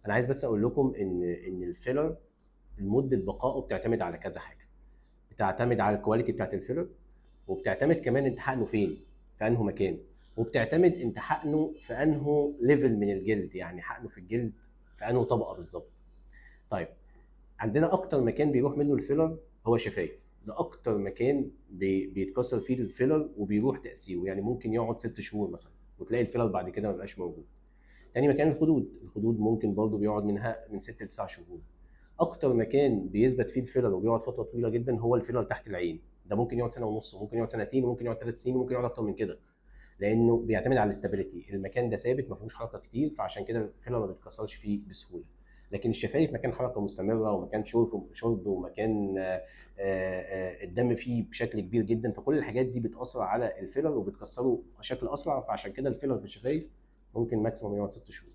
انا عايز بس اقول لكم ان الفيلر مده بقائه بتعتمد على كذا حاجه. بتعتمد على الكواليتي بتاعت الفيلر، وبتعتمد كمان انت حقنه فين، في انه مكان، وبتعتمد انت حقنه في انه ليفل من الجلد، يعني حقنه في الجلد في انه طبقه بالظبط. طيب، عندنا اكتر مكان بيروح منه الفيلر هو شفايف. ده اكتر مكان بيتكسر فيه الفيلر وبيروح تاثيره، يعني ممكن يقعد 6 شهور مثلا وتلاقي الفيلر بعد كده ما بقاش موجود. تاني مكان الخدود ممكن برضه بيقعد منها من 6 ل 9 شهور. اكتر مكان بيثبت فيه الفيلر وبيقعد فتره طويله جدا هو الفيلر تحت العين. ده ممكن يقعد سنه ونص، وممكن يقعد سنتين، وممكن يقعد 3 سنين، وممكن يقعد اكتر من كده. لانه بيعتمد على الاستابيليتي، المكان ده ثابت ما فيهوش حركه كتير، فعشان كده الفيلر ما بيتكسرش فيه بسهوله. لكن الشفايف مكان حركه مستمره، ومكان شرب، ومكان الدم فيه بشكل كبير جدا، فكل الحاجات دي بتاثر على الفيلر وبتكسره بشكل اسرع، فعشان كده الفيلر في الشفايف ممكن ماكسيموم يقعد 6 شهور.